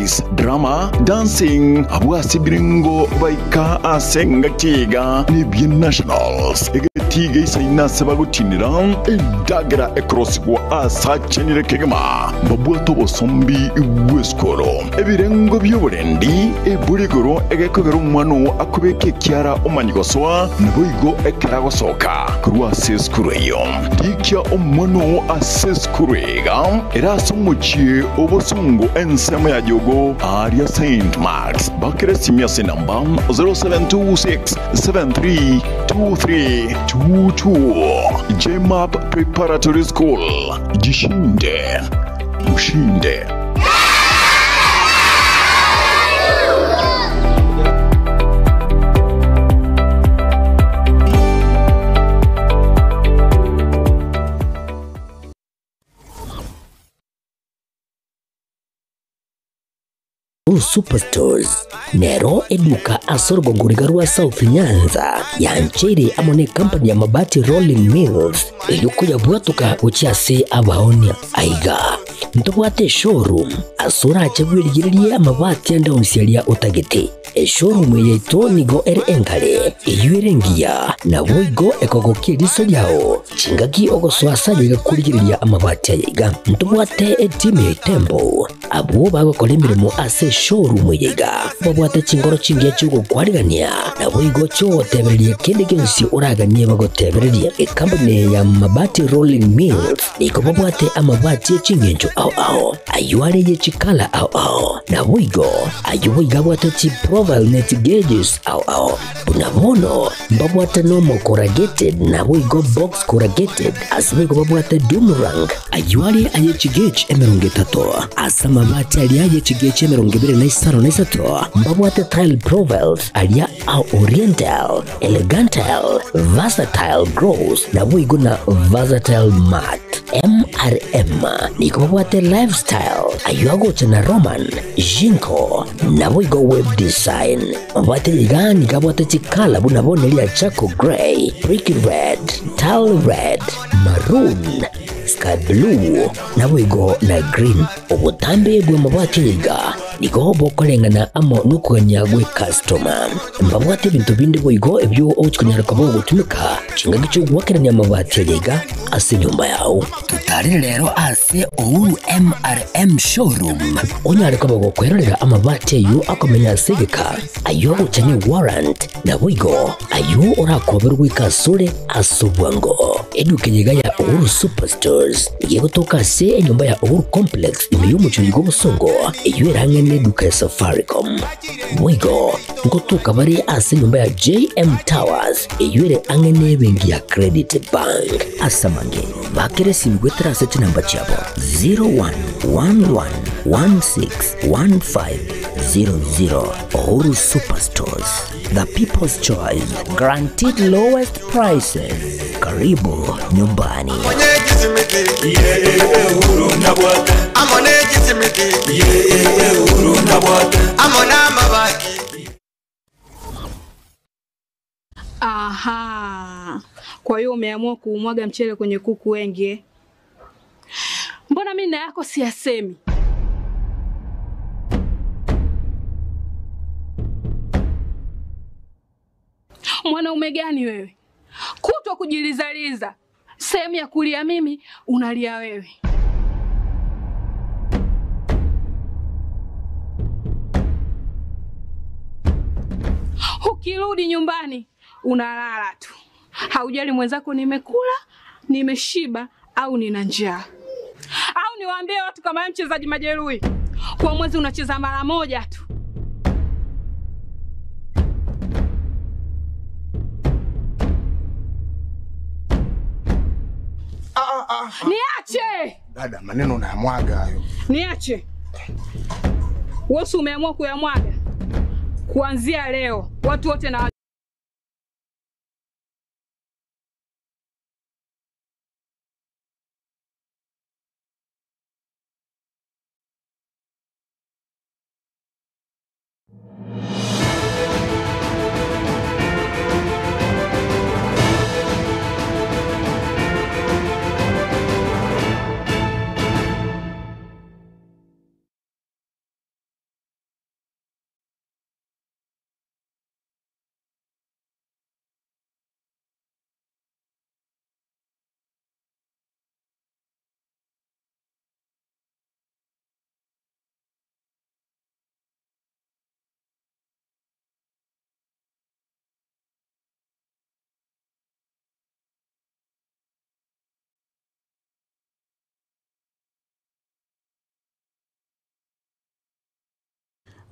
plays, drama, dancing, abwasi biringo baika asenga kiga ni nationals. Tiga isaina sabagutinira indagara across kwa asachenire kegama babuato bosombi weskoro ebirengo by'oburendi eburigoro egekogero umwano akubeke kyara omanyigoswa naboigo ekaragosoka kurwa seskureyo dikya omwano aseskurega erasomuchie obosongo ensema ya jogo aria Saint Marks bakere simyase namba 0726 7323 JMAP Preparatory School. Jishinde. Mushinde. Superstores Nero eduka asorgo ngurigarua South Nyanza yanchiri amone company ya mabati Rolling Mills eyuko yabwatuka uchiase abaonia aiga ntobwate showroom asura achagwirigirie amabati anda unsialia utagete showroom yeto nigo engale eyuerengia na boigo ekogokie riso yao chingagi ogoswasa yigakurigiria amabati aiga ntobwate team Tembo abo bagokora imirimo ase showroom yiga babwate chingoro chingiye cyugo kwarigania na boigo cyo tebererie kende gensi uraganie bagotebererie company ya mabati Rolling Mills niko babwate amabati chingenjo ao ayuare ye chikala ao na boigo ayuiga bwate chi profile net gauges ao unabono babwate normal corrugated na boigo box corrugated asbigo babwate Dumerang ayuare aye chigage emeronge tato asama mabati alia ye chigage emeronge bere na isaro na isato babwate tile profiles alia au oriental elegantal versatile gross na boigo na versatile mat MRM niko babwate lifestyle ayuago chana Roman Jinko na boigo web design babwate ligani kabwate chikala bunabone lia Chaco Grey Brick Red Tile Red Maroon Sky Blue na boigo na green obutambe bwe mabwate liga niko bokolengana amo nukuganya gwe customer mbabwate bintu bindi boigo ebyo ochikonyara kabo gutumika chinga gicho gwakeranya amabati liga ase nyumba yao tutari rero ase Ouru MRM showroom onyare kabo gukwerera amabati yu akomenya segeka ayo uchanye warrant na boigo ayo urakoberwa ikasure asubwango edukenyiga ya Ouru Superstores yego toka se nyumba ya Ouru Complex imiyumucho yigo busongo iyo irangene duka ya Safaricom boigo ngotoka bari ase nyumba ya JM Towers iyo ire angene bengi ya Credit Bank asamange bakere simgwetera seti namba chabo 0111161500 Ouru Superstores, the people's choice, guaranteed lowest prices. Karibu nyumbani. Aha. Kwa hiyo umeamua kuumwaga mchele kwenye kuku wengi. Mbona mimi na yako siyasemi? Mwanaume gani wewe? Kutwa kujilizaliza. Sehemu ya kulia mimi, unalia wewe. Ukirudi nyumbani, unalala tu. Haujali mwenzako nimekula, nimeshiba au nina njaa. Au niwaambie watu kama mchezaji majeruhi. Kwa mwezi unacheza mara moja tu. Niache! Dada, maneno unayamwaga hayo. Niache. Wewe umeamua kuyamwaga. Kuanzia leo watu wote na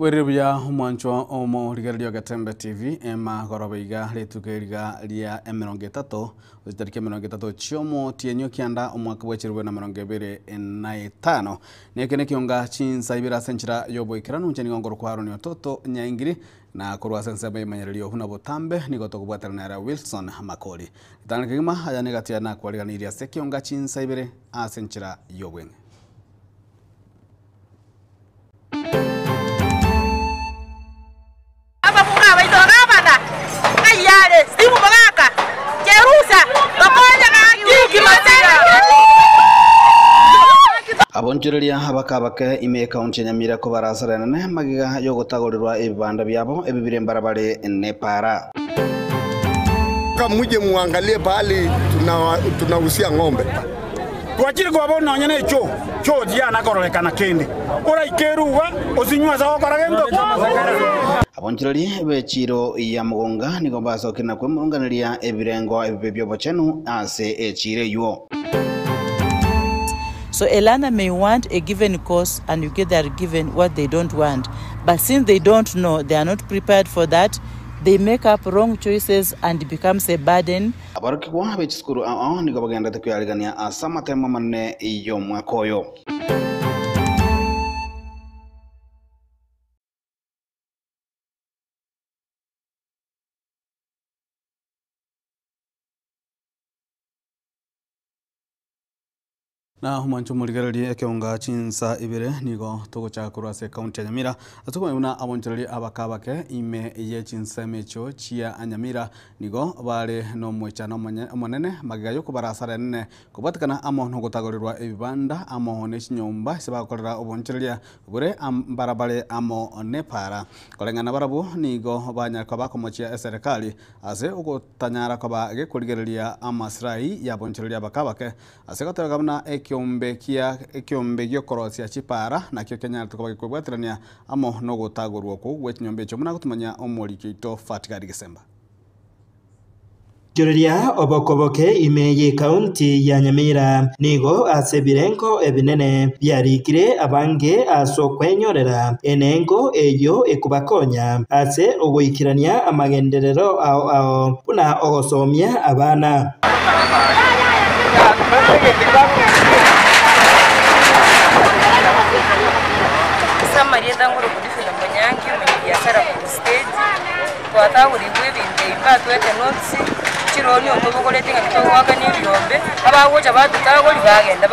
Weribya umwancho omo rigario Gatembe TV ema gorobeiga letugeriga lia M30 uzitarike M30 chiomo tienyo kianda omwaka bwechirwe na 2025 nekene kionga chinsa ibira senchira yoboikirano ncheni ngongoro kwaro ni ototo nyaingiri na kurwa sensa bayimanyerelio huna botambe nigoto kubwatana na Wilson Makoli tanakigima aya negatia na kwaliganiria sekionga chinsa ibire asenchira yobwenge Abonjurelia abakabake ime kaunti Nyamira ko barasarana magiga yo gutagorirwa ibibanda byabo ebibire mbarabare Nepara. Kama muje muangalie bali tunahusia ng'ombe. Twachiri kwa bona nyane cho diana korolekana kende. Ora ikeruwa ozinywa za okaragendo. Abonjureli bechiro ya mugonga niko basokina kwe murunganiria ebirengo ebibyo bochenu ase echire yo. So a learner may want a given course and you get they are given what they don't want. But since they don't know, they are not prepared for that, they make up wrong choices and it becomes a burden. Abaruki kwa bechiskuru niko bagenda tekuyarigania asama tema manne iyo mwakoyo. Na humancho muligarali ekionga chinsa ibire nigo togo chakura se kaunti ya Nyamira atuko una abonjali abakabake ime ye chinsa mecho chia Nyamira nigo bale no mwechano monene magigayo kubarasara nene kubatikana amo no gutagorirwa ebibanda amo ne chinyomba sebakorera obonjali bure ambarabale amo Nepara kolengana barabu nigo banyaka bakomochia serikali ase ugotanyara kwa gekoligerelia amasrai ya bonjali abakabake ase gotagabna ekiombe giokorosia chipara na kyo Kenya tukaba kwebwatirania amo no gutagurwo ku gwechinyombe cyo muna gutumanya omorikito Fatigari Gisemba Jureria obokoboke imeye kaunti ya Nyamira nigo asebirengo ebinene byarikire abange asokwenyorera enengo eyo ekubakonya ase ogoikirania amagenderero ao puna ogosomia abana Maria Dangoro kudifuna mwanyangi mwenye biashara kwa stage kwa tawuri bwebi ndeipa twete notsi chironi otobokolete ngakito waka ni byombe abawocha batutagoli bagenda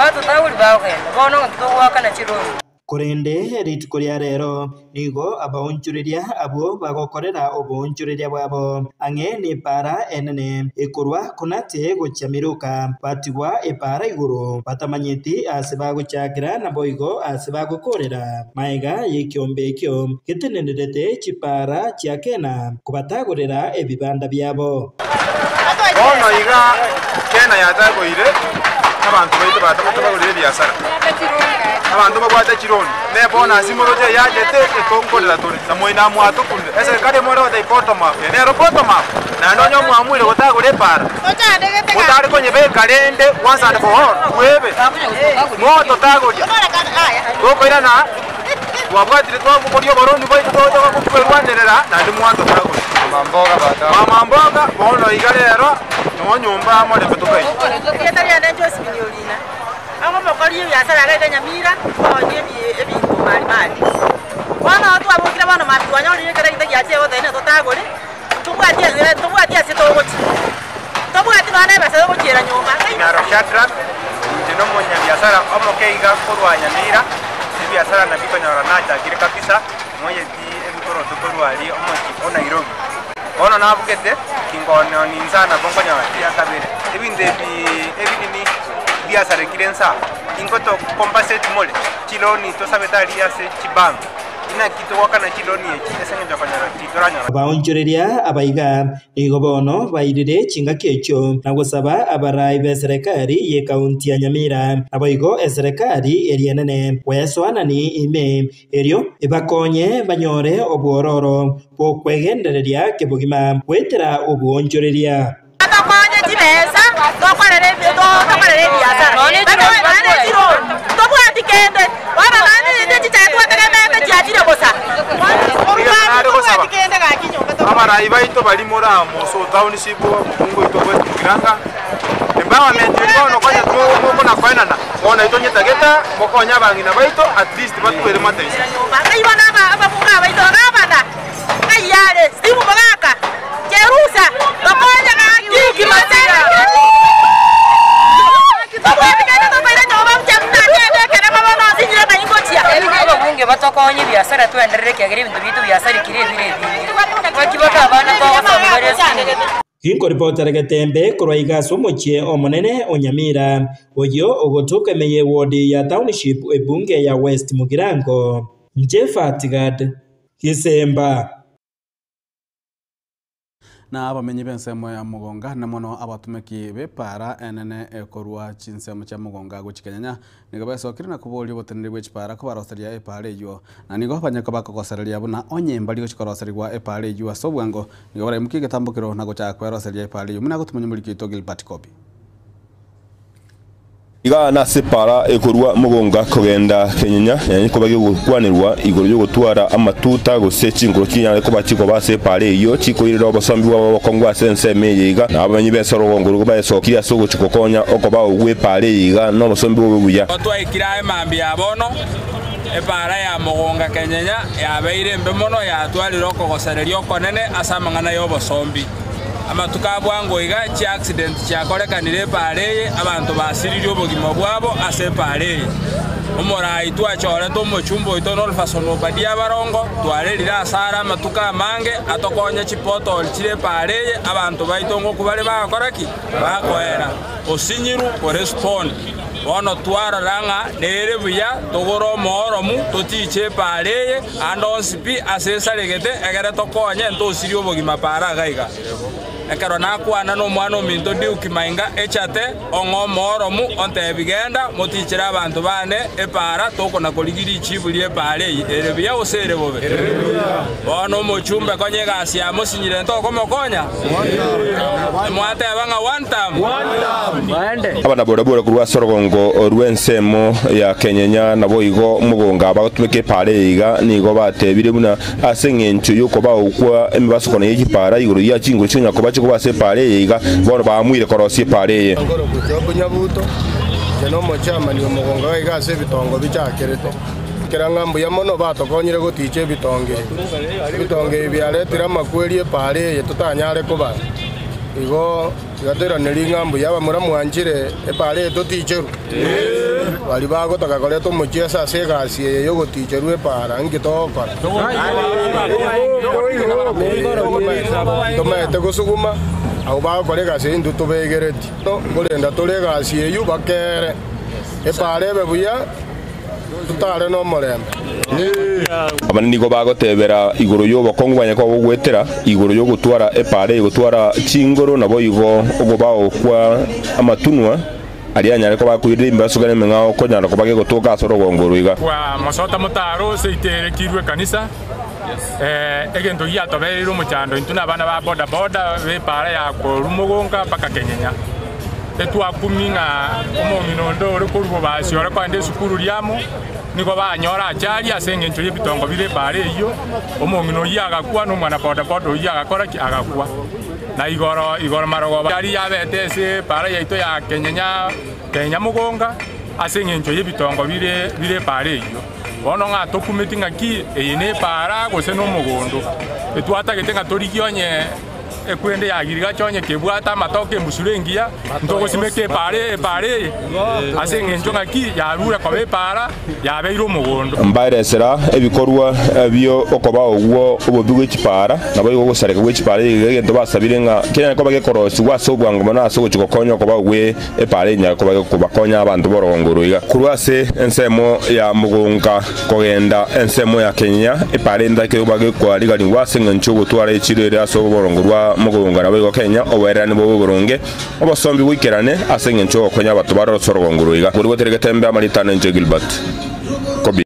bono ngakito waka na chironi Kurende ritukoria rero nigo abonjureria abo bagokorera obonjureria bwabo ange ni para enene ekurwa kunate gochamiruka batigwa epara iguru batamanyiti asebagochagira na boigo asebagokorera maiga yekiombe kyo gitenenderete chipara chiakena kubatagorera ebibanda byabo Bono iga kena yatagoire abantu baito batagorera biashara abantu bagwata chironi ne bona simoroje yajete ekonkolera tuli na moina mwato kunde ese kale moro de bottom-up ne bottom-up na ndonyo mwamwire gotagore para utari konye be kalende once and for all webe moto tagori gokoira na wabwatire twagukorio barundi baito kuperwanerera na ndi mwanto tagori mamboga bono igalero no nyumba mo de betukai yetari ande Jose Minyolina amo mokori biashara ga Nyamira onye ebintu mali wana watu abukira bana mapigwanya oli kare kitagiache wote ne totagore tubwatia sitogochi tubwati bana basa gochira nyumba na Roshatra tino monya biashara amo keiga korwa Nyamira biashara na biko nyora nacha kire kabisa moye ti ebikoro tukorwali omoki ona Nairobi ono nabugete kingono ninzana bongonya ya kabere ebinini biashara kirensa ingoto compensate mole chiloni to sabetari ase chibang ina kito wakana chiloni esenga jakonyara titoranya abaonjureria abaiga nigo bono bairire chinga kecho na gusaba abarai be serikali ye kaunti ya Nyamira abaigo serikali erienene weswanani ime erio ebakonye banyore obwororo bwo kwegendereria kebugima kwetera obwonjureria abakonye tibesa tokorere biashara tobwati kende wabagani ndi chichatu wategemeke chiachire bosa abarai baito bari muri amoso township mungu ito kwetugiranga empowerment ikono konya tuko na kwenana ona ito nyitageta mokonya bangina baito at least batwere matesi ibona abafunga baito ngabana ayale simu bagaka jerusa bakonya ngaki kimatera batokonye biashara tuendelee kiagire bintu bitu biashara kire bire bakibaka abana to basomere sine Hinko reporter Gatembe kuraiga somochie omonene Onyamira oyo ogotukemeye wodi ya township ebunge ya West Mugirango Jefatigad Kisemba na abamenyi bensemo ya mugonga na mono abatumeki bepara enene ekorwa chinsemo cha mugonga guchikenya nigabesokire na kuboli botenere bwechipara ko baroseria epare yo na nigo banyako bakogosereria buna onyemba ligo chikoroserwa epare yo asobwango nigabara mukige tambukiro na gocha kweroseria epare yo muna gutumenye muri kito Gilbert Kobi iga na separa ekorwa mugonga kogenda Kenya yani ko bagyo gukwanirwa igoro yo gutwara amatuta gusechi ngoro kinyane ko bachiko base pare iyo chiko iriro basombi wabo bakongwa sense meyiga na abanyi besoro ngoro bayeso kiya sogo chikokonya oko ba uwe pare yiga no basombi wo buya otwa ikirae mambi abono epara ya mugonga Kenya yabeire mbemono yatwaliro kogosererio konene asamangana yo basombi amatuka bwango iga chi accident chakorekanire pareye abantu basiririo bogimo bwabo ase pareye umurai twachore to muchumbo ito no fasono badia barongo twarerira asara amatuka mange atokonya chipoto chire pareye abantu baitongo kubale bakoraki bakoera osinyiru ko respond ono twara ranga nere buya togoro moromu totiche pareye andonsipi asesa legete egere tokonya ntosirio bogima para gaiga ekaro nakwana no mwana ominto ndi ukimainga echate ongo moromu onte bigenda motichira abantu bane epara toko na koligiri chibuli epare ere bya osere bobe ono mochumbe konye gasi ya mosinyire ntoko mokonya mwate banga one time abana borabora kurwa sorogongo rwensemo ya Kenyenya nabo igo mugonga batumeke pare iga nigo batebire buna asengencho yuko baukwa emibasoko na yipara igoro ya chingo chinya ko ko base pare yiga boro bamwire korosie pare ye ngoro kujobo nyabuto jeno mochama ni mugonga wiga se bitongo bichakerete kirangambu ya mono batokonyire gotiche bitonge byaletira makwerie pare ye tutanyare kuba igo gatera nelingambu yaba muramwanjire epare toticheru bali bago takakole to mochesa se gasie yo goticheru epara ngitoka tomete gusuguma au ba kolega se indu tobegereti to golenda tolega sie yu bakere epare bebuya tutare no morembe abana nigo bagotebera igoro yo bakongwanya ko gugwetera igoro yo gutwara epare gutwara chingoro nabo igo ogo bawo kwa amatunwa ali anyare ko bakwirira imbasugane mengao ko nyara ko bage gotoka sorogongoro iga kwa masota mutaro se itere kirwe kanisa egento ya tobeiro muchando intuna abana ba boda be para ya ko rumugonga paka Kenyenya etwa kuminga omomino ndo ro kurbo basi ora kwande sukuru lyamo niko banyora achali asengencho yebitongo bire bare iyo omomino yaga kwa no mwana boda yaga kora ki agakwa na igoro marogo bari yabete se para yaito ya Kenya mugonga asengencho yebitongo bire bare iyo bono nga tokumetinga ki eyine para gose no mugondo etwata getenga torikionye ekwende yagiriga chonye kebwata matoke musurengia ntoko simeke pare asengencho ngaki yarura kwa para yabeiro mugondo mbaire sera ebikorwa byo okoba ogwo obobigwe chipara nabo igo gusareka gwe chipara igento basabire nga kenya ko bage korosi wasobwango mana asogo chikokonyo okoba gwe epare nya ko bage kubakonya abantu borongoro iga kurwase ensemo ya mugonga kogenda ensemo ya Kenya epare ndake bage kwa liga lingwa sengencho gutwara echirere asogo borongorwa mugonga nabo Kenya owerane bo boronge obasombi wikerane asengencho okonya abantu barosoro iga kuri goterege tembe amalitana nje Gilbert Kobi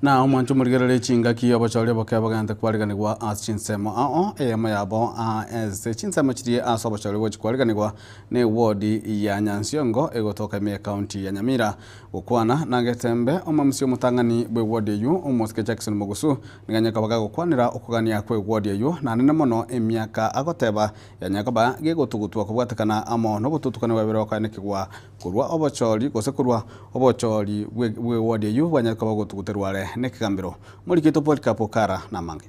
na omanchu murigerere chinga ki abachali bakaba gante kwariganirwa as chinsemo ema yabo as chinsemo chiri as abachali bochi kwariganirwa ne ward ya Nyansiongo egotoka me county ya Nyamira gukwana nagetembe omamsio mutangani bwe ward yu omoske Jackson Mugusu niganyaka bagakwanira okugania kwe ward yu na nene mono emyaka agoteba ya nyakaba gegotugutwa kubwatakana amo no bututukana wabero kanekigwa kurwa abachali gose kurwa abachali we ward yu banyaka bagotuguterware nekigambiro muri kito Polycarp Kara na mange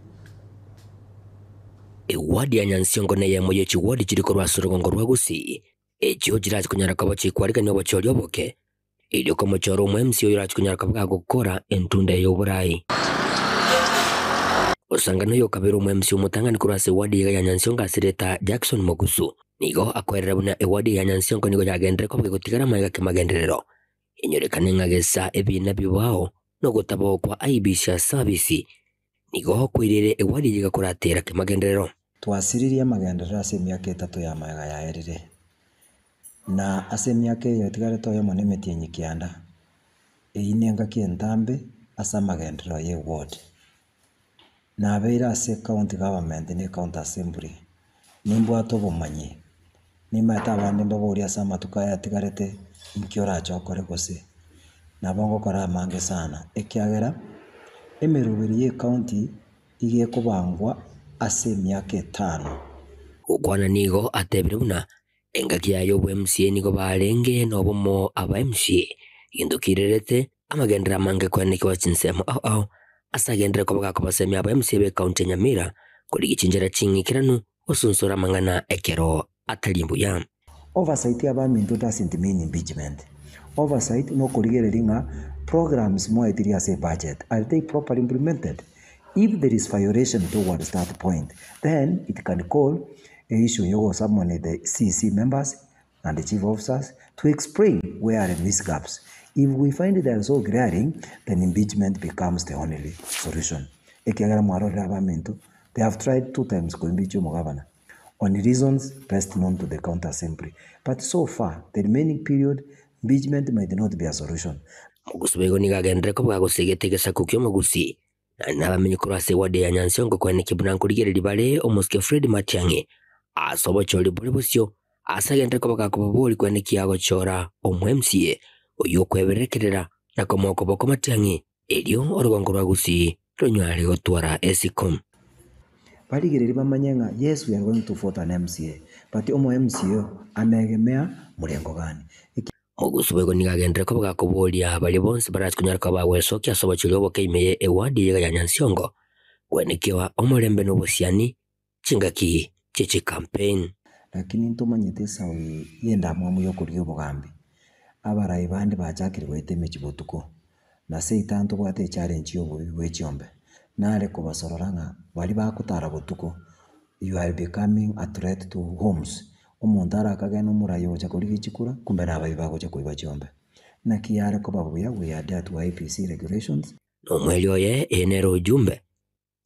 wadi ya Nyansiongo ne yemoye chi wadi chiri korwa Sorogongo rwa Gusii echo jirazi kunyara kabachi kwariganya abachali oboke ilio ko mochoro MCO yirazi kunyara kabaga gukora entunda y'oburai osangano yo kabiro MCO mutangani kurase wadi ya Nyansiongo asireta Jackson Mugusu nigo akwerera buna wadi ya Nyansiongo nigo yagendere ko gutigara mayiga kemagenderero inyorekane ngagesa ebina bibao no gutabo kwa IBC service nigo kwirire wadi yiga kuratera kemagenderero twasiririe amagenderero ase myaka 3 ya mayiga yaerire na ase myaka yo tigare to yamo nemetie nyikianda einenga kientambe asa amagenderero ye ward na beira ase county government ne county assembly nimbwato bomanyi nimata abande mbaboria sama tukaya tigarete nkiora chokore gose nabongo kora mange sana ekiagera emerubiri ye county igiye kubangwa ase myaka 5 ukwana nigo atebire buna engaki yayo MCA nigo barenge no bomo aba MCA indukirerete amagendera mange kwane kwa chinsemo asagendera ko bagako basemi aba MCA be county Nyamira kuri gichinjera chingikiranu osunsura mangana ekero atalimbu ya oversight y'abamintu doesn't mean impeachment. Oversight no kurigerelinga programs mo etiria say budget. Are they properly implemented? If there is violation towards that point, then it can call a issue you someone the CC members and the chief officers to explain where are these gaps. If we find they are so glaring, then impeachment becomes the only solution. Ekiagara mwaro y'abamintu, they have tried 2 times to impeach governor on reasons best known to the county assembly. But so far, the remaining period, impeachment might not be a solution. Mugusu bego nigagendere ko bwagusegetegesa kukyo Mugusi nabamenye kurase wade ya Nyansiongo kwa nikibuna kurigereri bare omoske Fred Matiangi asobo choli bolibosyo asagendere ko bakakoboli kwa nikiago chora MCA oyo kweberekerera na komoko boko Matiangi elio Orogongo rwa Gusii ronywale gotwara Escom barigereri bamanyenga yes we are going to vote an MCA but MCA anegemea murengo gani Mugusu bego nigagendere ko bagakobolia bali bonse baratse kunyara ko baweso kyasoba chiri oboke imeye ewadi ya Nyansiongo kwenikiwa omulembe n'obusiani chingaki chichi campaign lakini ntomanyete sawi yenda mwamu yokuri obugambi abarayi bandi bajakirwe iteme kibotuko na seitanto bwate challenge yobubi bwechiombe nare kubasororanga bali bakutara botuko you are becoming a threat to homes umuntu arakagena umurayi ocha kuri gichikura kumbe nabayi bagocha kuiba chiombe na kiara ko babuya we are there to IPC regulations no mwelio ye enero jumbe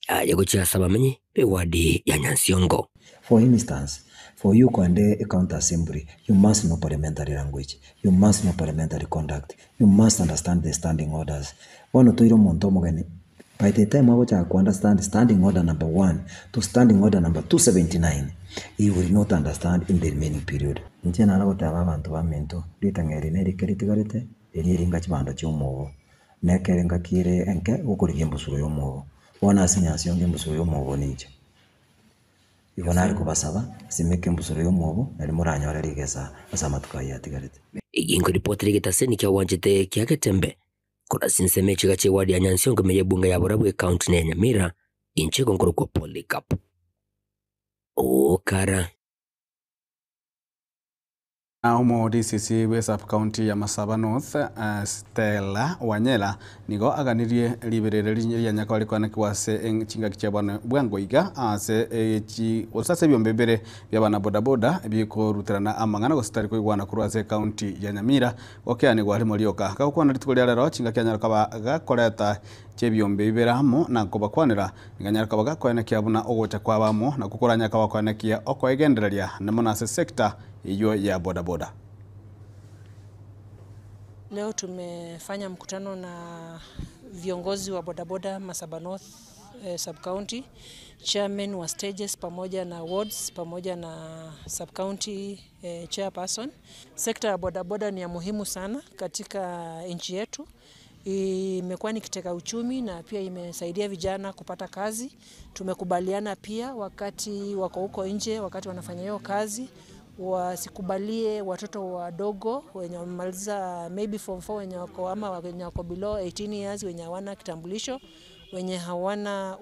aje kuchasa bamenyi be wadi ya Nyansiongo. For instance, for you kwande county assembly, you must know parliamentary language, you must know parliamentary conduct, you must understand the standing orders. Ono toiro monto mogani. By the time I to understand standing order number 1 to standing order number 279, you will not understand in the remaining period. Nchena alagota abantu bamento litangeri neri keritigarete eliringa chibando chyomo nekerenga kire enke ukuri embusuro yomo wana Nyansiongo embusuro yomo niche ibonari kubasaba simeke embusuro yomo nari muranyora rigesa asama tukaya tigarete igingo ripoti rigitaseni kya wanjete kya Getembe kuna sinseme chigache wadi ya Nyansiongo meye bunga ya Burabwe county ne Nyamira inche konkoro kwa Polycarp Kara Umo DCC West Up County ya Masaba North Stella Wanyela nigo aganirie liberere ya nyaka wali kwa kiwase chinga kichebana bwangoiga ase osase byombebere byabana boda boda biko ruterana amangana go stari ko igwana kurase county ya Nyamira okeane gwali molioka ka kwana ritiko lero chinga kyanyara kaba gakoreta chebyombe hamo na kubakwanira nganyara kaba gakwana kyabuna ogocha kwabamo na kukoranya kaba kwana kia okoegendereria namona ase sector hiyo ya boda boda. Leo tumefanya mkutano na viongozi wa bodaboda Masaba North sub-county, chairman wa stages pamoja na wards pamoja na sub-county chairperson. Sekta ya bodaboda ni ya muhimu sana katika nchi yetu. Imekuwa ni kitega uchumi na pia imesaidia vijana kupata kazi. Tumekubaliana pia wakati wako huko nje, wakati wanafanya hiyo kazi, wasikubalie watoto wadogo wenye wamemaliza maybe form 4 wenye wako ama wenye wako below 18 years wenye hawana kitambulisho, wenye hawana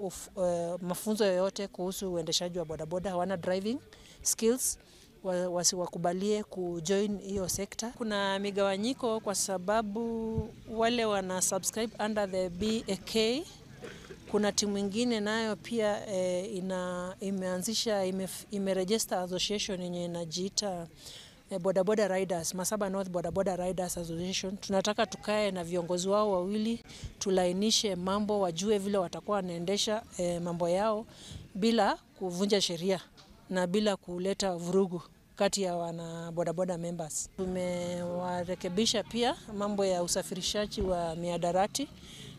mafunzo yoyote kuhusu uendeshaji wa bodaboda, hawana driving skills, wasiwakubalie kujoin hiyo sekta. Kuna migawanyiko kwa sababu wale wana subscribe under the BAK. Kuna timu nyingine nayo pia imeanzisha imeregister association yenye inajiita Bodaboda Riders, Masaba North Bodaboda Riders Association. Tunataka tukae na viongozi wao wawili, tulainishe mambo, wajue vile watakuwa wanaendesha mambo yao bila kuvunja sheria na bila kuleta vurugu kati ya wana bodaboda members. Tumewarekebisha pia mambo ya usafirishaji wa miadarati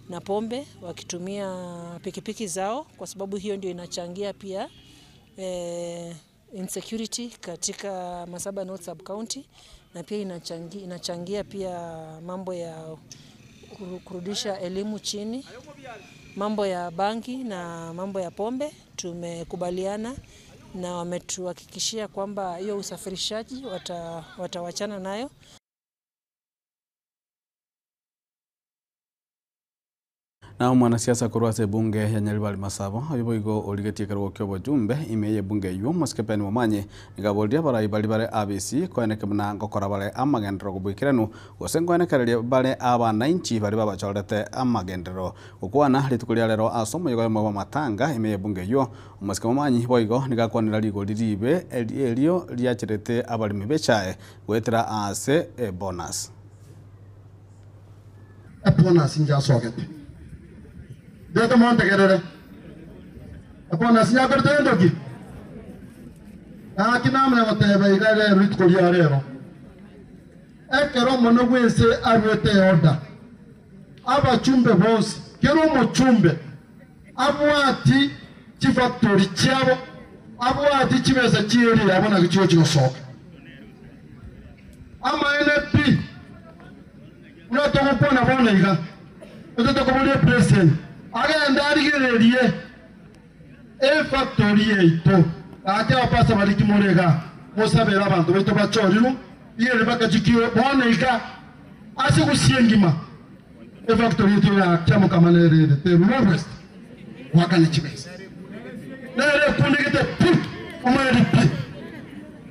na pombe wakitumia pikipiki zao, kwa sababu hiyo ndio inachangia pia insecurity katika Masaba North sub county, na pia inachangia pia mambo ya kurudisha elimu chini, mambo ya bangi na mambo ya pombe. Tumekubaliana na wametuhakikishia kwamba hiyo usafirishaji watawachana nayo. Na mwanasiasa kurwase bunge ya Nyaribali Masabo abiboigo oligetie karwo kyo bojumbe imeye bunge yu maskepeni momanye igaboldia bara bare ABC koeneke mna ngokora bare amagendero kubikiranu gosengoene karelia bare aba 90 bari babachorete amagendero ukwana litukulia lero asomo yoga mwa matanga imeye bunge yu maskepeni momanye boigo nigakwanira ligo liribe elio liachirete abali mibechae gwetera ase bonus bonus inja sokete Dito monte kerere. Apo nasinya korte ndoki. Akina mna motebe igare rit koliarero. Ekero mono wese arwete order. Aba chumbe boss, kero mo chumbe. Abwati chifactory chabo. Abwati chibesa chiri abona kicho chigosoka. Ama NP. Unataka kupona bona iga. Unataka kubulia president. Agenda arigererie factory yeito ate apasa baliki murega musabera abantu beto bachoriru yere bakajikio boneka ase gusiengima factory yeito ya kyamo kamanere te Northwest wakani chibesa nere kundigite put omari put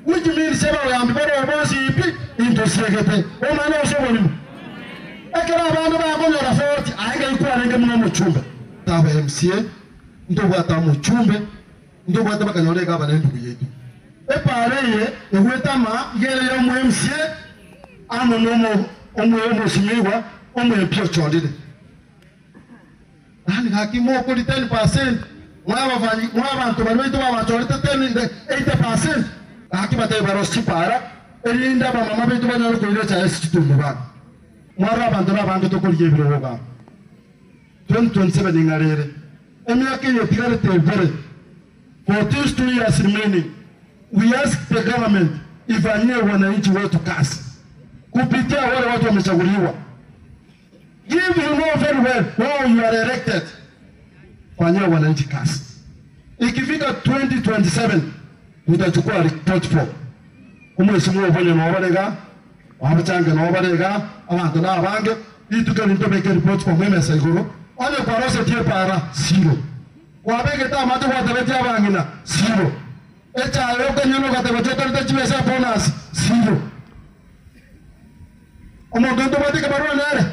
which means seba yambi baro bosi pi indosegete o mana osobonimu ekera abantu bakonyora forti ainga ikwarenga muno muchumba taba MCA ndo bwata muchumbe ndo bwata bakanyoreka abanendu kuyetu epareye egwetama yere yo mu MCA ano nomo omwe simiwa omwe pio chondile ani hakimo ko 10% mwabantu barweto babachorete 80% hakibate barosi para elinda ba mama betu banyoro ko ile cha esitumba ba mwara bandora bantu to kuriye biro ba 2027 ingarere emyaka yetigare tevere for these 2 years remaining we ask the government ifanyie wananchi wetu kazi kupitia wale watu wamechaguliwa. Give you know very well how you are elected, fanyia wananchi kazi. Ikifika 2027 utachukua report for umwesimu ubonye nobarega wabachange nobarega abantu nabange itukani ntobeke report for mwemesa iguru ole kwarose tie para zero wabege ta matu watabeti abangina zero echa yokenyano katabeti torite chibesa bonus zero omuntu ntobatika barua nere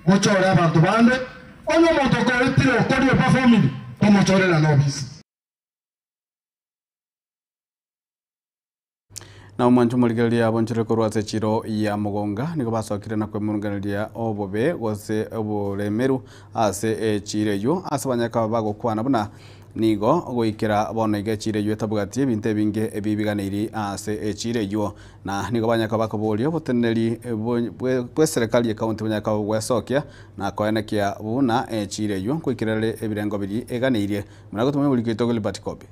mochore abantu bande onyo muntu ko itire okori pa family omochorera nobisi. Na umanchu muligeria abonchire korwase chiro ya mugonga niko basokire na kwemurunganiria obobe gose obulemeru ase chire yo ase banyaka bagokwana buna nigo goikera bono igechire ywe tabugatie binte binge ebibiganiri ase echire ywo na nigo banyaka bakobolio boteneri bwe serikali ya county banyaka gwesokia na koenekia buna echire ywo goikerere ebirengo biri eganirie muna gotumwe bulikito Gilbert Kobe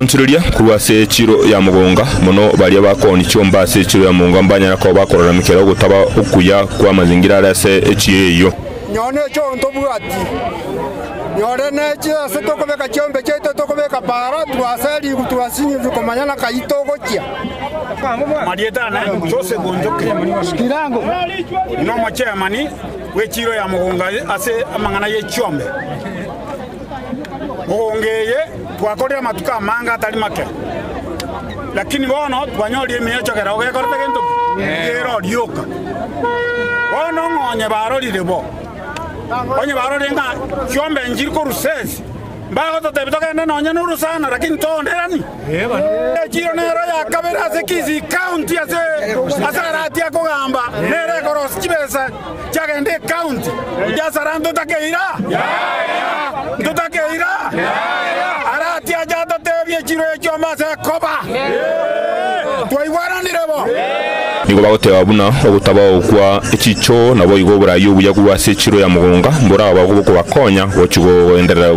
Nturulia kuwa se chiro ya mugonga muno bali abakoni cyomba se chiro ya mugonga mbanya ko bakorora mikera gutaba ukuya kwa mazingira arase echiyeyo nyone cyo ntobwati nyore neche se tokobeka cyombe cyeto tokobeka bara twasali kutwasinye bikomanyana kayitogokia marieta na chose gonjoke skirango no machemani we chiro ya mugonga ase amangana ye cyombe muongeye twakorera matuka manga atari make lakini bono twanyori imiyecho kera ogekorete gento gero rioka bono ngonye barorire bo onye barorire nga cyombe njiri ko rusesi mbago totebito kende nonye nurusana lakini tonderani chiro nero ya kabera se kizi county ase asarati akogamba nere koros kibesa chagende county ya sarando takeira tutakeira arati ajato tebye chiro echoma se koba twaigwana nirebo nigo bagotewa buna ogutaba okwa echicho nabo igo burayo buya kuwa se chiro ya mugonga mbora abo ko bakonya gochugo enderera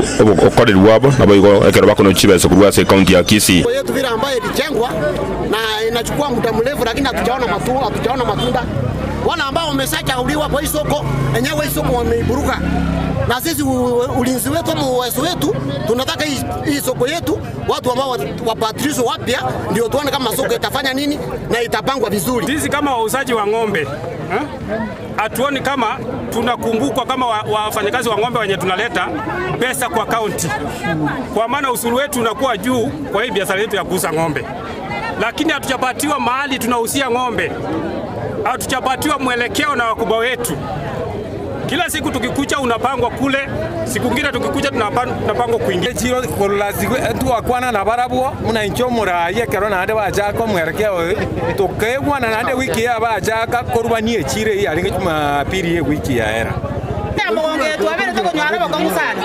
okoreri wabo nabo igo ekero bakono chibeso kuwa se county ya Kisii yetu vile ambayo ilijengwa na inachukua muda mrefu lakini hatujaona matunda wana ambao wameshachaguliwa kwa hii soko enyewe hii soko wameiburuka na sisi ulinzi wetu ama uwezo wetu tunataka hii soko yetu watu ambao wapatrizo wapya ndio tuone kama soko itafanya nini na itapangwa vizuri. Sisi kama wauzaji wa ng'ombe hatuoni kama tunakumbukwa kama wafanyakazi wa ng'ombe wenye tunaleta pesa kwa county, kwa maana usuru wetu unakuwa juu kwa hii biashara yetu ya kuuza ng'ombe, lakini hatujapatiwa mahali tunahusia ng'ombe, hatujapatiwa mwelekeo na wakubwa wetu. Kila siku tukikucha unapangwa kule, siku nyingine tukikucha tunapangwa kuingia chiro kolaziko tuakwana na barabuo muna inchomora yekero na ande bajaka mwerekeo tokegwana na ande wiki ya bajaka korubanie chire ya ringi Jumapili ye wiki ya era mugonge twabere tukonywana bakamusana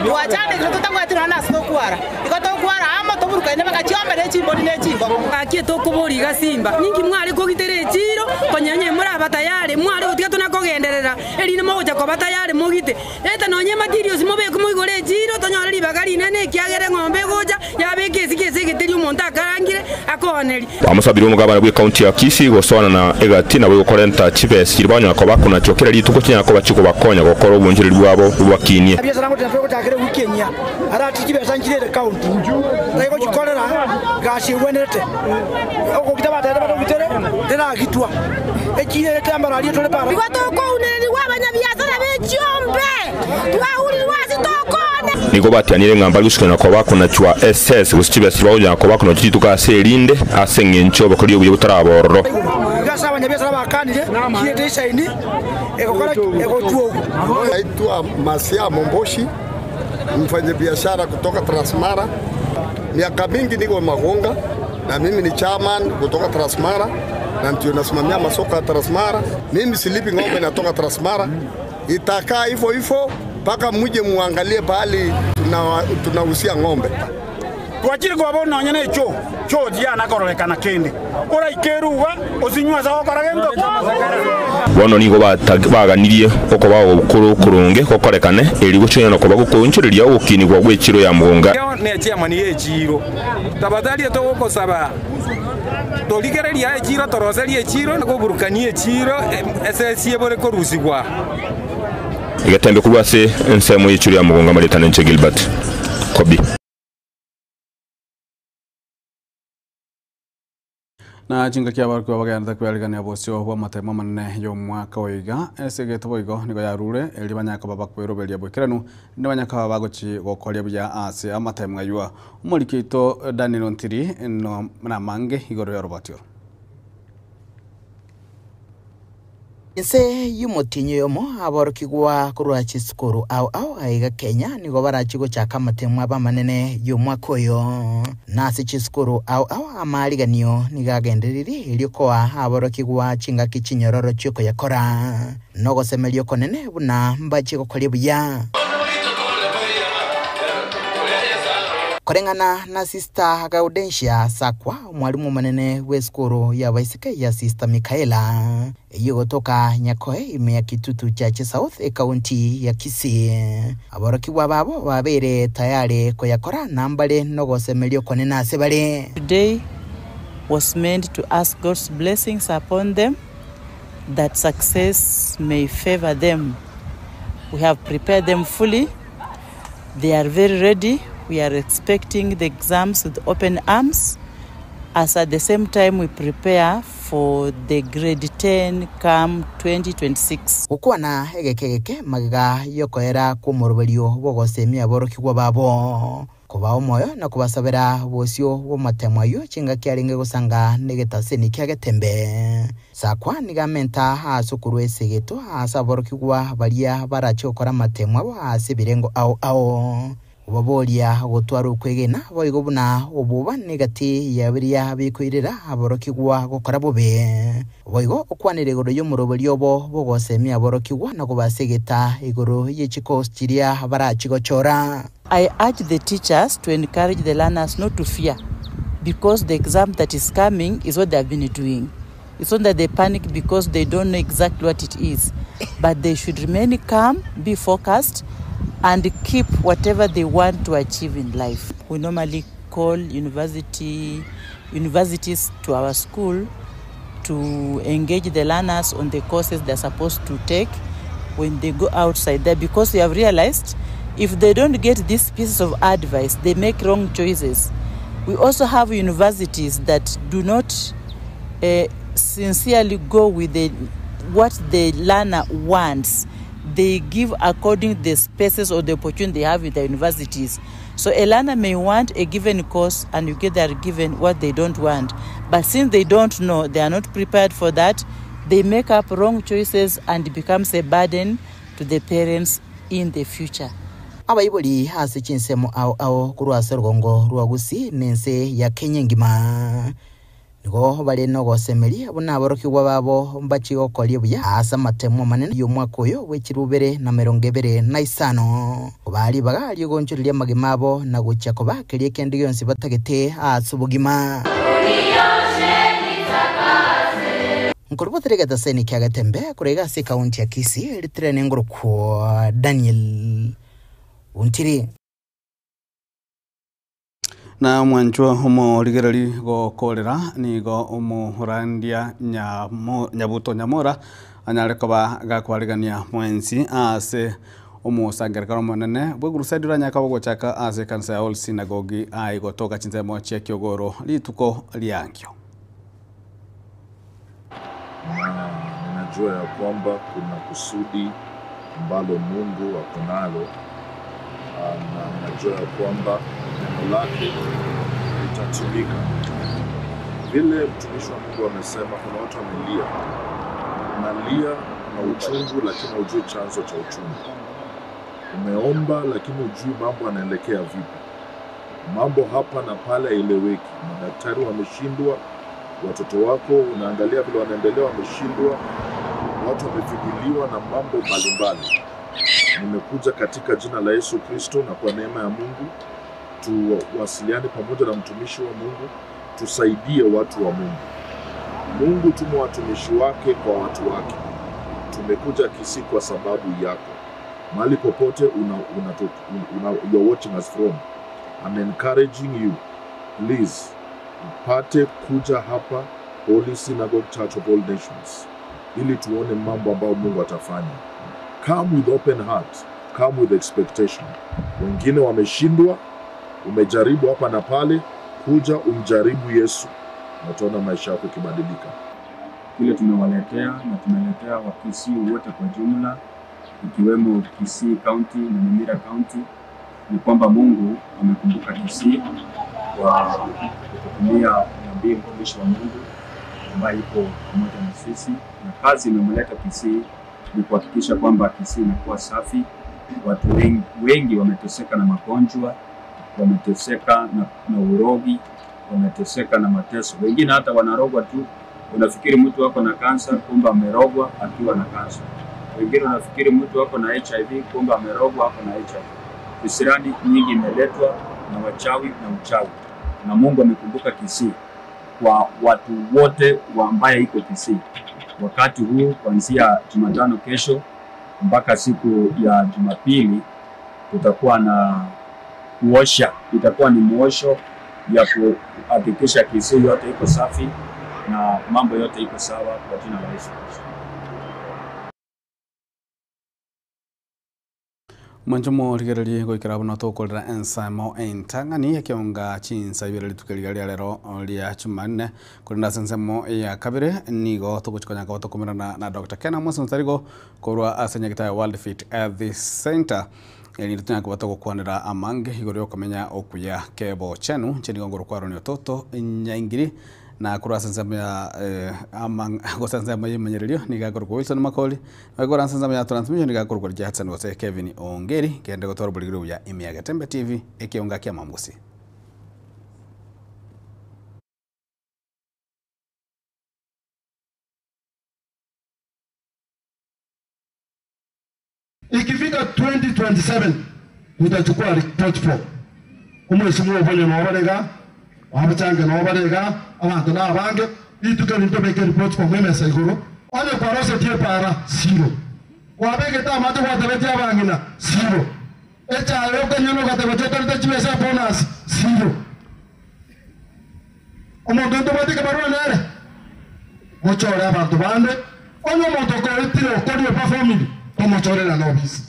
twachane tutangwa tirana sitokwara ikotokwara ama toburuka ine bakachiomba nechimbo nechimbo akie tokuburiga simba ningi mwari kogitere chiro konyanye muri abatayare mwari otiga tunakogenderera erine mogocha kwa batayare mogite eta nonye materials mobeko moigore chiro tonyore libagari nene kiagere ng'ombe goja yabeke sikese geteri umuntu akarangire akoneri amusabira umugabana bwe county ya Kisii gosona na egati na bwe korenta chibes kirbanyo ko bakuna chokera lituko kinya ko bachiko bakonya gokora ubunjiri bwabo bwakinie biashara ngo tunapeko takere wikenya arati chibesa nkirere county ndayiko chikorera gashi wenete oko kitabata babitere tena gitwa ekire tamba rali tole para ikotoko uneni wabanya biashara bechombe twahuri wasitokone niko batianire ngamba gushikana ko bakuna chwa SS gushibesa bawonya ko bakuna chituka serinde asenge ncho bakori ubuye butarabororo gasa abanyabiashara bakanire kiete shaini ekokora ekotuo naitwa Masia Momboshi, mfanya biashara kutoka Transmara. Miaka mingi niko Magonga na mimi ni chairman kutoka Transmara na ndio nasimamia masoko ya Transmara. Mimi silipi ng'ombe natoka Transmara. Itakaa hivyo hivyo mpaka muje muangalie pahali tunahusia ng'ombe. Twachire kwa bona nyene cho diana korolekana kende ora ikeruwa ozinywa za okoragendo bono nigo baganirie oko bawo bukuru kurunge kokorekane eri gucyo no kuba gukunchiriria ukini gwa gwechiro ya mugonga ne chairman ye chiro tabadali to gukosaba toligereria ye chiro toroserie chiro no burukanie chiro SSC bore korusigwa igatembe kubase ensemo yechiro ya mugonga maritana nche Gilbert Kobe na jinga kia barku abaganda kwalgania bosyo wa matema manne yo mwaka oiga esege toboigo nigo yarure eli banyaka babakwero belia bwekiranu ndi banyaka bagochi gokolia bya ase amatema yua umulikito Daniel Ntiri no na mange igoro ya Robatio ese yumotinyo yomo aborokigwa kurwa chiskuru au aiga Kenya nigo barachigo cha kamatemwa bamanene yo mwakoyo nasi chiskuru au amaliganio nigagenderiri ilikoa aborokigwa chinga kichinyororo chiko yakora nogo semelio konene buna mbachiko kolye buya Korengana na Sister Gaudensia Sakwa, mwalimu manene weskoro ya Waisika ya Sister Mikaela yogotoka Nyakoe imea Kitutu Chache South kaunti ya Kisii. Aborokiwa babo babere tayari koyakora nambale nogosemelio konena sebale. Today was meant to ask God's blessings upon them, that success may favor them. We have prepared them fully. They are very ready. We are expecting the exams with open arms, as at the same time we prepare for the grade 10 CAM 2026. Ukwana egekegeke magiga yokoera kumoroberio bogosemia borokigwa babo. Kuba omoyo na kubasabira bosio bomatemayo chinga kyarenge gusanga negetaseni kyagetembe. Sakwa nigamenta asukuru esegeto asaborokigwa baria barachokora matemwa bo asibirengo ao. Ubabolia gutwara ukwegena boigo buna obuba negati yabiria bikwirira aborokigwa gukora bobe. Boigo okwanire goro yomurobelio bogosemia aborokigwa na kubasegeta igoro yechikos chiria barachigochora. I urge the teachers to encourage the learners not to fear, because the exam that is coming is what they have been doing. It's not that they panic because they don't know exactly what it is, but they should remain calm, be focused, and keep whatever they want to achieve in life. We normally call universities to our school to engage the learners on the courses they're supposed to take when they go outside there, because we have realized if they don't get these pieces of advice, they make wrong choices. We also have universities that do not sincerely go with what the learner wants. They give according to the spaces or the opportunity they have in the universities. So a learner may want a given course and you get that given what they don't want. But since they don't know, they are not prepared for that, they make up wrong choices and it becomes a burden to the parents in the future. Abayiboli hasi chinsemo ao kurwa sergongo ruagusi nense ya Kenya ngima. Nigo bale no gosemeli abuna aborokigwa babo mbachigo kolie buya asa matemo manene yomwakoyo wechirubere na 25 bali bagali gonchuriria magimabo na guchako bakelie kendi yonsi batagete asubugima Nkuruboterega daseni kyagatembe kurega se kaunti ya Kisii litrene ngoro kwa Daniel Untiri. Na mwanchwa homo ligerali go kolera ni go umurandia nyabuto nyamora anyarekoba gakwarigania mwensi ase umusangerkaro monene bwegurusadira nyaka bogochaka ase kanisa ya All Synagogue aigotoka chinsemo chia Kiogoro lituko liankyo. Ninajua ya kwamba kuna kusudi ambalo Mungu ako nalo, na ninajua ya kwamba neno lake litatimika. Vile mtumishi wa Mungu amesema, kuna watu wamelia, unalia na uchungu lakini hujui chanzo cha uchungu. Umeomba lakini hujui mambo yanaelekea vipi. Mambo hapa na pale haeleweki. Madaktari wameshindwa, watoto wako unaangalia vile wanaendelea wameshindwa, watu wamefinyiliwa na mambo mbalimbali. Nimekuja katika jina la Yesu Kristo na kwa neema ya Mungu tuwasiliane pamoja na mtumishi wa Mungu, tusaidie watu wa Mungu. Mungu tumo watumishi wake kwa watu wake. Tumekuja Kisii kwa sababu yako. Mahali popote you're watching us from, I'm encouraging you, please upate kuja hapa Holy Synagogue Church of All Nations ili tuone mambo ambayo Mungu atafanya. Come with open heart, come with expectation. Wengine wameshindwa, umejaribu hapa na pale, kuja umjaribu Yesu na tuona maisha yako kibadilika. Kile tumewaletea na tumeletea Wakisii wote kwa jumla, ikiwemo Kisii County na Nyamira County, ni kwamba Mungu amekumbuka Kisii kwa kutumia nabii mtumishi wa Mungu ambaye yuko pamoja na sisi, na kazi imemleta Kisii ni kuhakikisha kwamba Kisii inakuwa safi. Watu wengi wameteseka na magonjwa, wameteseka na urogi, wameteseka na mateso. Wengine hata wanarogwa tu. Unafikiri mtu wako na kansa, kumbe amerogwa akiwa na kansa. Wengine unafikiri mtu wako na HIV, kumbe amerogwa hapo na HIV. Visirani nyingi imeletwa na wachawi na uchawi, na Mungu amekumbuka Kisii kwa watu wote ambaye iko Kisii. Wakati huu kuanzia Jumatano kesho mpaka siku ya Jumapili tutakuwa na kuosha, itakuwa ni muosho ya kuhakikisha Kisii yote iko safi na mambo yote iko sawa kwa jina la Yesu Kristo. Manjumo rigereri goikira buno tokolera ensamo entangani yakionga chinsa ibere litukeriga ria lero ria Jumanne kurinda sensemo ya kabire nigo tuguchikonya ko tokumirana na Dr. Ken Amos Ntarigo korwa asenya gita World Fit at the Center ni tunya ko batoko kwanira amange igoro komenya okuya kebo chenu cheni ngoro kwaro ni toto nyaingiri na kurwa sensemo ya amang go sensemo yemenyererio ni gakoro ko Wilson Makoli agora sensemo ya transmission ni gakoro ko Jackson wose Kevin Ongeri kende gotoro buligiro ya Imiaga Tembe TV ekionga kia mambusi. Ikifika 2027 tutachukua report form. Umwesimu obonye nobarega, abachange nobarega, abantu nabange, ituke nitobeke report form emesa iguru. Onye kwarose tie para zero. Wabege ta mate kwa tabeti abangina zero. Echa yoke nyono kwa tabeti tolte chibesa bonus zero. Omonto ntobati kabarua nere. Mochore abantu bande. Onye monto ko itiro kodi performing. Como chore la nobis.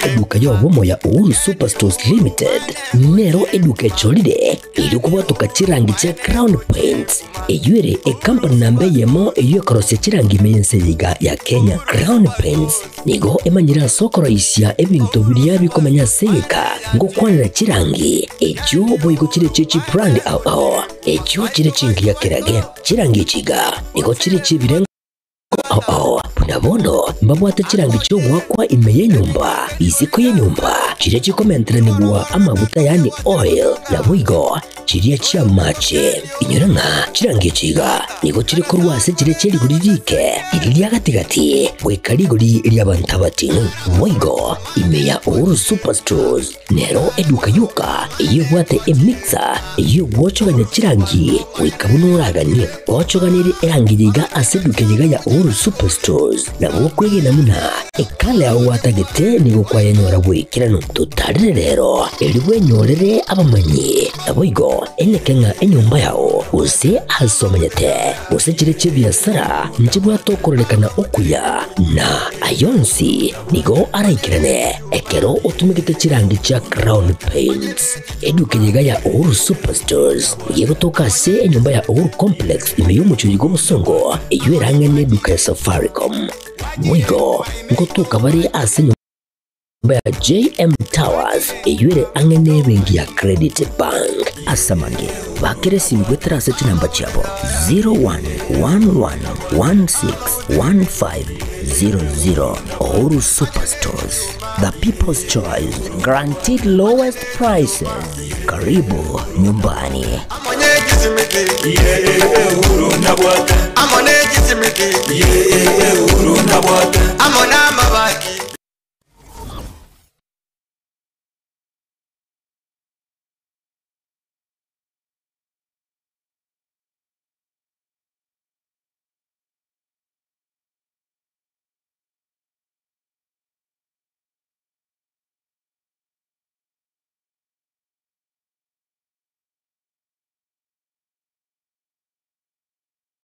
Eduka ya bomo ya Uhuru Superstores Limited nero eduka cholide ili kubatuka chirangi cha Crown Paints eyuere company nambe yemo eyokorose chirangi mense yiga ya Kenya. Crown Paints nigo emanyira sokoro isya ebintu biria bikomanya seka ngo kwanira chirangi ejo boyiko chire chichi brand ao ejo chire chingi ya kirage chirangi chiga nigo chire chibirenga punabono mbabwata chirangi cyo gwakwa imeye nyumba isiko ye nyumba chire chikomentera nigwa amavuta yani oil na bwigo chiriya chia mache inyoranga chirangi chiga nigo chire korwase chire cheri guririke iriya gatigati wekari guri iriya bantabati bwigo imeya Uhuru Superstores nero eduka yuka iyo bwate emixer iyo gwochoganya chirangi wekabunuraganye gwochoganire erangiga aseduke yiga ya Uhuru Superstores na wokwege namuna ekale aho watagete nigo kwa yenyora bwikirano tutarire rero eriwe nyorere abamanyi aboigo enekenga enyumba yao use asomanyete use chire chibiasara nchibwa tokorelekana okuya na ayonsi nigo araikirane ekero utumikite chirangi cha Crown Paints eduke yiga ya Uhuru Superstores yego toka se enyumba ya Uhuru Complex imeyumuchuyigo musongo eyuerange ne duka Safaricom mwigo ngotuka bari asenyo ya JM Towers eyuere angene bengi ya Credit Bank asamange bakere simgwetera seti namba chabo 0111161500 Uhuru Superstores, the people's choice, guaranteed lowest prices. Karibu nyumbani. Uhuru nabwata amone kisimiti